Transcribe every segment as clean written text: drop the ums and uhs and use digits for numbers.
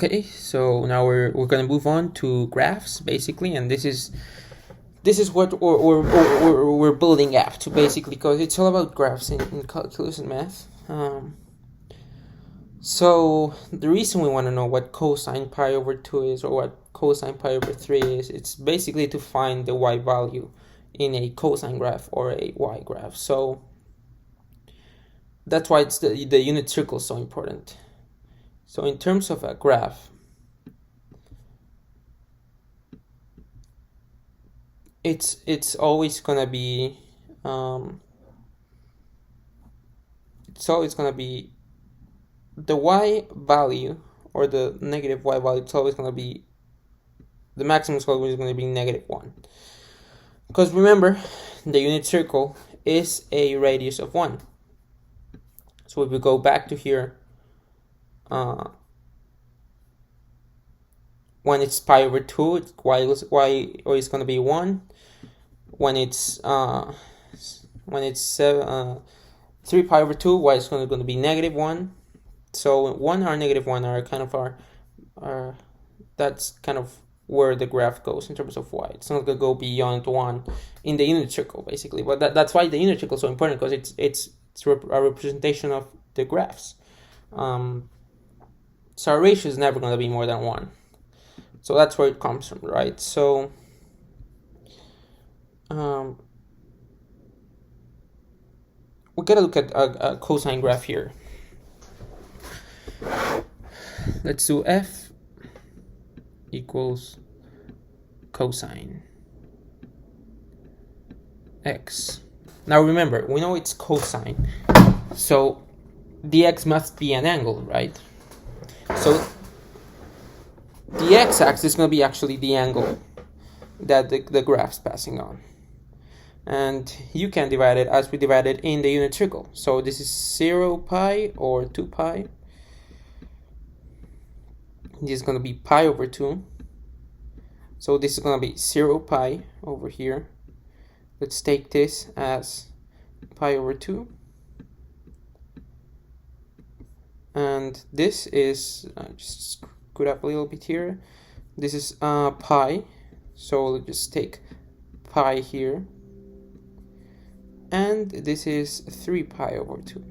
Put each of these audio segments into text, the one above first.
Okay, so now we're gonna move on to graphs basically, and this is what we're building up to basically, because it's all about graphs in calculus and math. So the reason we want to know what cosine pi over 2 is, or what cosine pi over 3 is, it's basically to find the y value in a cosine graph or a y graph. So that's why it's the unit circle is so important. So in terms of a graph, it's always gonna be the y value, or the negative y value. It's always gonna be, the maximum is always gonna be -1, because remember, the unit circle is a radius of 1. So if we go back to here, when it's pi over 2, y is going to be 1. When it's 3 pi over 2, y is going to be -1. So 1 or -1 are kind of our that's kind of where the graph goes in terms of y. It's not going to go beyond 1 in the unit circle basically. But that's why the unit circle is so important, because it's a representation of the graphs. So our ratio is never going to be more than 1. So that's where it comes from, right? So we gotta look at a cosine graph here. Let's do f equals cosine x. Now remember, we know it's cosine, so the x must be an angle, right? So the x-axis is going to be actually the angle that the graph's passing on. And you can divide it as we divided in the unit circle. So this is 0 pi or 2 pi. This is going to be pi over 2. So this is going to be 0 pi over here. Let's take this as pi over 2. And this is, just screwed up a little bit here. This is pi. So let's just take pi here. And this is 3 pi over 2.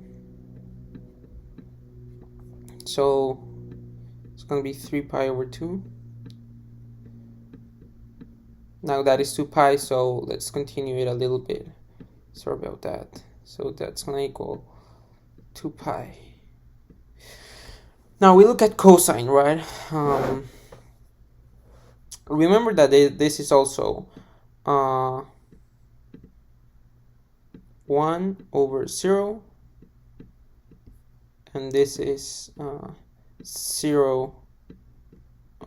So it's going to be 3 pi over 2. Now that is 2 pi, so let's continue it a little bit. Sorry about that. So that's going to equal 2 pi. Now we look at cosine, right? Remember that this is also 1 over 0, and this is 0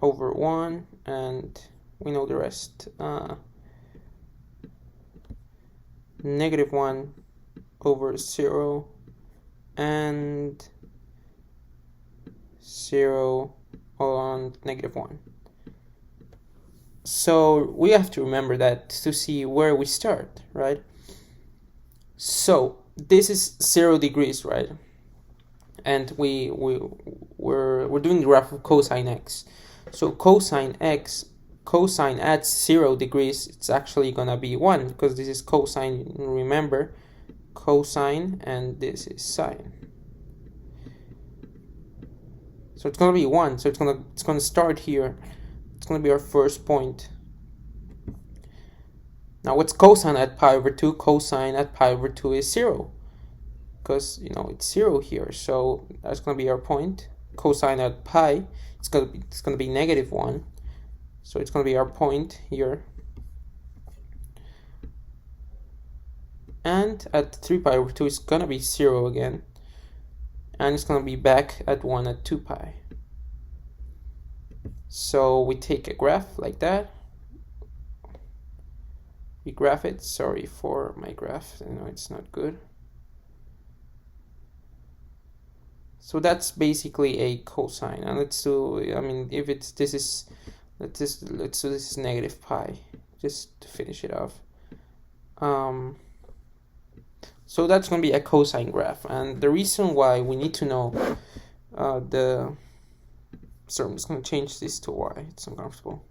over 1, and we know the rest. -1 over 0, and 0 on -1. So we have to remember that to see where we start, right? So this is 0 degrees, right? And we're doing the graph of cosine x. So cosine x, cosine at 0 degrees, it's actually gonna be 1, because this is cosine. Remember, cosine, and this is sine. So it's gonna be 1. So it's gonna start here. It's gonna be our first point. Now what's cosine at pi over 2? Cosine at pi over 2 is 0, because it's 0 here. So that's gonna be our point. Cosine at pi, it's gonna be -1. So it's gonna be our point here. And at 3 pi over 2, it's gonna be 0 again. And it's gonna be back at 1 at 2 pi. So we take a graph like that. We graph it. Sorry for my graph, it's not good. So that's basically a cosine. And let's do, if it's this is, let's do this is -pi, just to finish it off. So that's going to be a cosine graph, and the reason why we need to know So I'm just going to change this to y. It's uncomfortable.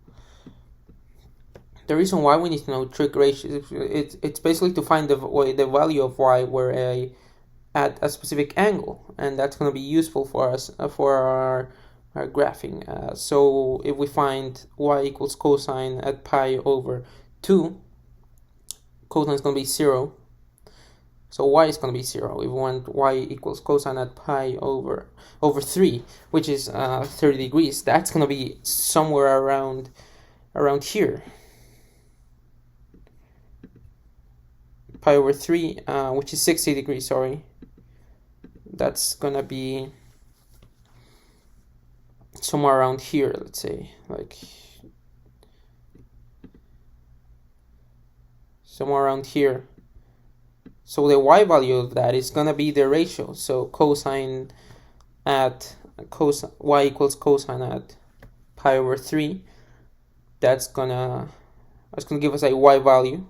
The reason why we need to know trig ratios, it's basically to find the value of y where at a specific angle, and that's going to be useful for us for our graphing. So if we find y equals cosine at pi over 2, cosine is going to be 0. So y is going to be 0. If we want y equals cosine at pi over 3, which is 30 degrees, that's going to be somewhere around here. Pi over 3, which is 60 degrees, sorry. That's going to be somewhere around here, let's say. Like somewhere around here. So the y value of that is going to be the ratio. So cosine at y equals cosine at pi over 3. That's gonna give us a y value,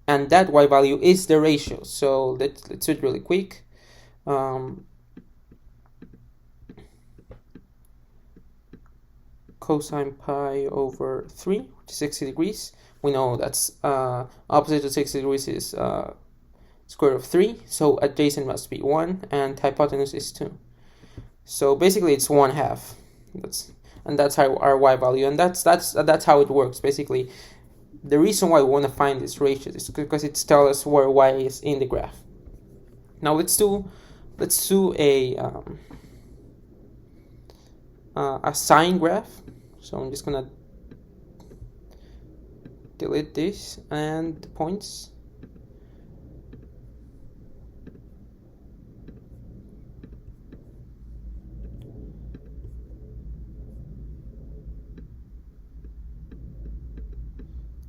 and that y value is the ratio. So let's do it really quick. Cosine pi over 3, which is 60 degrees. We know that's opposite to 60 degrees is square root of 3, so adjacent must be 1, and hypotenuse is 2. So basically it's 1/2. That's our y value, and that's how it works. Basically, the reason why we want to find this ratio is because it tells us where y is in the graph. Now let's do a sine graph. So I'm just gonna delete this and the points.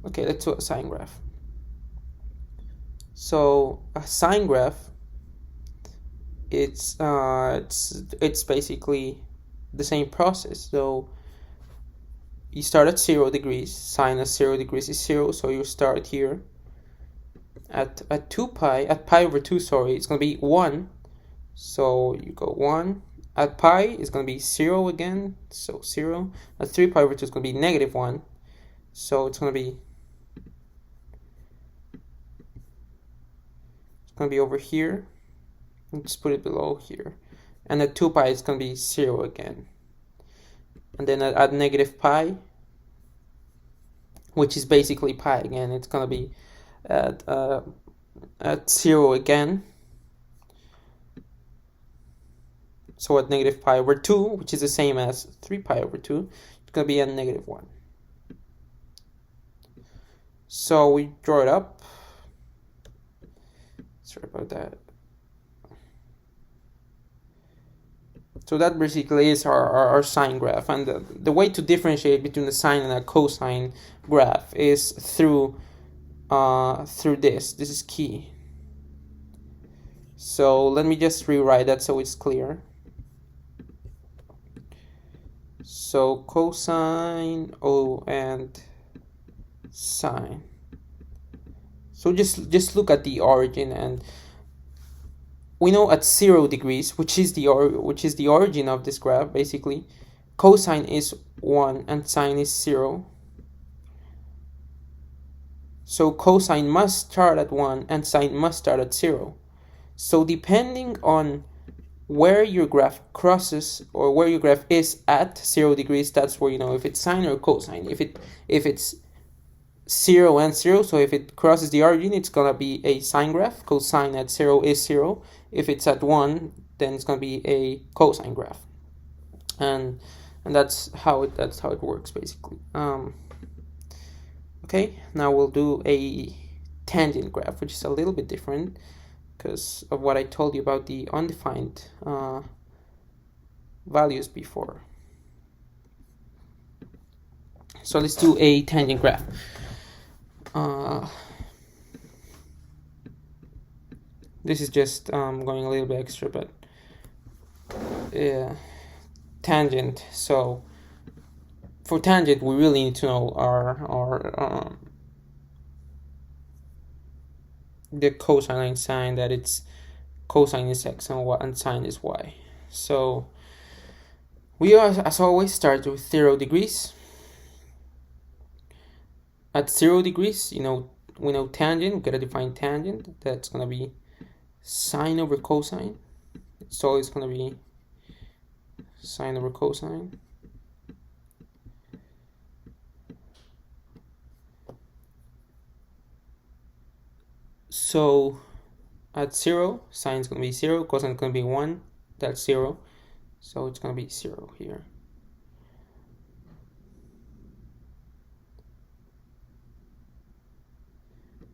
Okay, let's do a sine graph. So a sine graph, it's basically the same process. So you start at 0 degrees. Sine at 0 degrees is 0, so you start here at pi over 2. Sorry, it's gonna be 1. So you go 1. At pi is gonna be 0 again. So 0. At 3 pi over 2 is gonna be -1. So it's gonna be over here. And just put it below here. And at 2 pi it's going to be 0 again. And then at negative pi, which is basically pi again, it's going to be at 0 again. So at negative pi over 2, which is the same as 3 pi over 2, it's going to be at -1. So we draw it up. Sorry about that. So that basically is our sine graph, and the way to differentiate between a sine and a cosine graph is through this. This is key. So let me just rewrite that so it's clear. So cosine and sine. So just look at the origin, and we know at 0 degrees, which is the origin of this graph, basically, cosine is 1 and sine is 0. So cosine must start at 1 and sine must start at 0. So depending on where your graph crosses or where your graph is at 0 degrees, that's where you know if it's sine or cosine. If it's 0 and 0, so if it crosses the origin, it's gonna be a sine graph. Cosine at 0 is 0. If it's at 1, then it's gonna be a cosine graph, and that's how it works basically. Okay, now we'll do a tangent graph, which is a little bit different because of what I told you about the undefined values before. So let's do a tangent graph. This is just going a little bit extra, but tangent. So for tangent, we really need to know our the cosine and sine, that it's cosine is x and y and sine is y. So We, as always, start with 0 degrees. At 0 degrees, we know tangent. We gotta define tangent. That's gonna be sine over cosine. It's always gonna be sine over cosine. So at 0, sine is gonna be 0, cosine is gonna be 1. That's 0. So it's gonna be 0 here.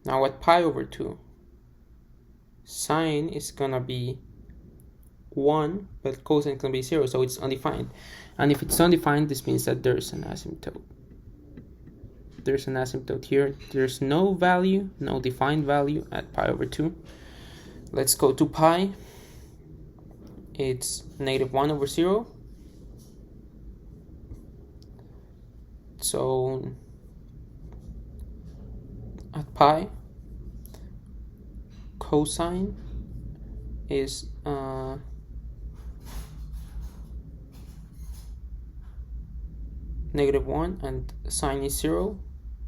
Now at pi over 2, sine is gonna be 1, but cosine is gonna be 0, so it's undefined. And if it's undefined, this means that there's an asymptote. There's an asymptote here. There's no value, no defined value at pi over 2. Let's go to pi. It's -1 over 0. So at pi, cosine is -1 and sine is 0.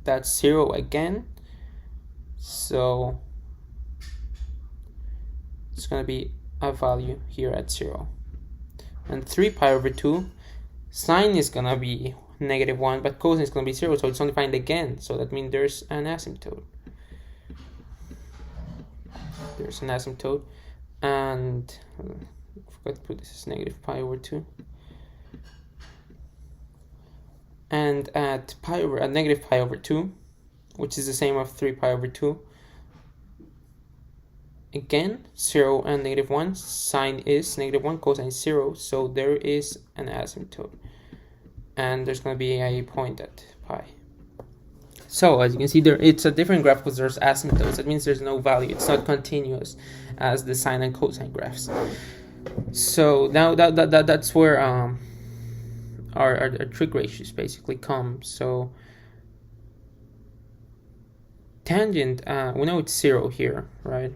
That's 0 again. So it's going to be a value here at 0. And 3 pi over 2, sine is going to be -1, but cosine is going to be 0, so it's undefined again. So that means there's an asymptote. There's an asymptote. And I forgot to put this as -pi over 2. And at -pi over 2, which is the same of 3 pi over 2, again 0 and -1, sine is -1, cosine is 0, so there is an asymptote, and there's going to be a point at pi. So as you can see, there it's a different graph because there's asymptotes. That means there's no value. It's not continuous as the sine and cosine graphs. So now that's where our trig ratios basically come. So tangent, we know it's 0 here, right?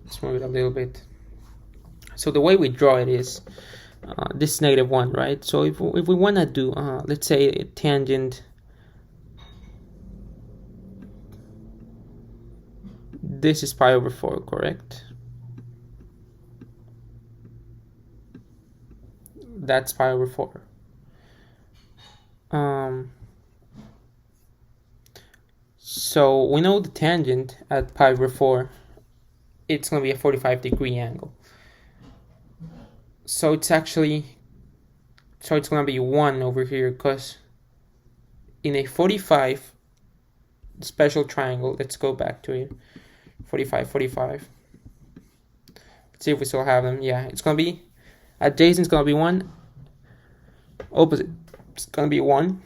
Let's move it a little bit. So the way we draw it is this is -1, right? So if we want to do, let's say a tangent, this is pi over 4, correct? That's pi over 4. So we know the tangent at pi over 4, it's going to be a 45-degree angle. So it's going to be 1 over here, because in a 45 special triangle, let's go back to it, 45, 45. Let's see if we still have them. Yeah, it's going to be, adjacent is going to be 1, opposite it's going to be 1.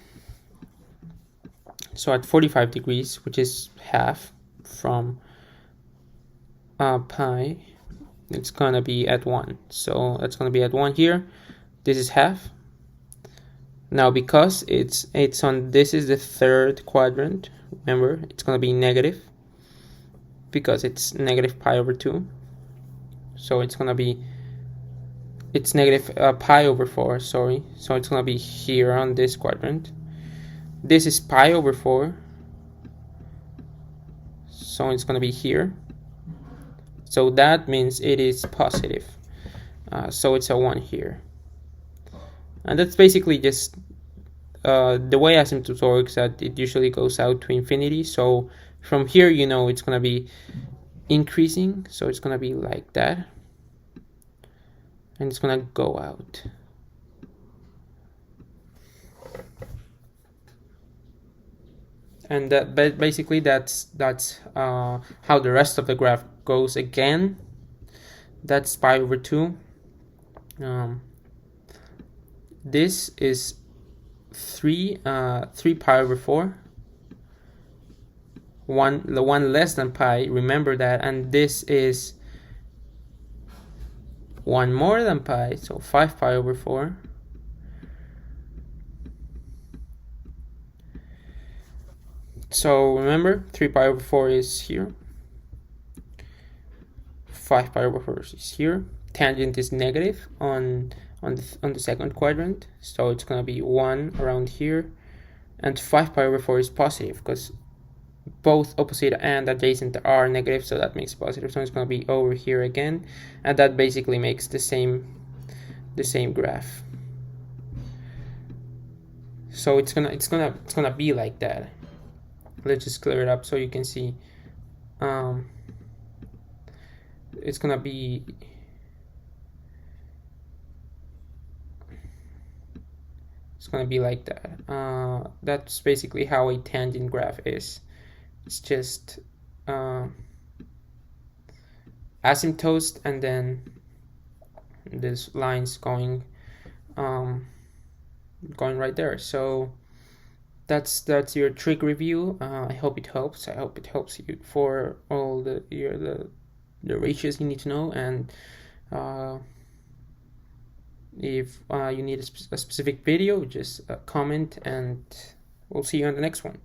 So at 45 degrees, which is half from pi, it's going to be at 1. So that's going to be at 1 here. This is half. Now because it's on, this is the third quadrant, remember, it's going to be negative because it's -pi over 2. So it's going to be, it's pi over 4, sorry. So it's going to be here on this quadrant. This is pi over 4. So it's going to be here. So that means it is positive. So it's a 1 here. And that's basically just the way asymptote works, that it usually goes out to infinity. So from here, it's going to be increasing. So it's going to be like that. And it's going to go out. And basically that's how the rest of the graph goes again. That's pi over 2. This is 3 pi over 4. The one less than pi, remember that, and this is 1 more than pi, so 5 pi over 4. So remember, 3 pi over 4 is here. 5 pi over 4 is here. Tangent is negative on the second quadrant, so it's going to be 1 around here, and 5 pi over 4 is positive because both opposite and adjacent are negative, so that makes it positive. So it's going to be over here again, and that basically makes the same graph. So it's gonna be like that. Let's just clear it up so you can see. It's gonna be like that. That's basically how a tangent graph is. It's just asymptotes and then this lines going right there. So that's your trig review. I hope it helps. I hope it helps you for all the ratios you need to know, and if you need a specific video, just comment, and we'll see you on the next one.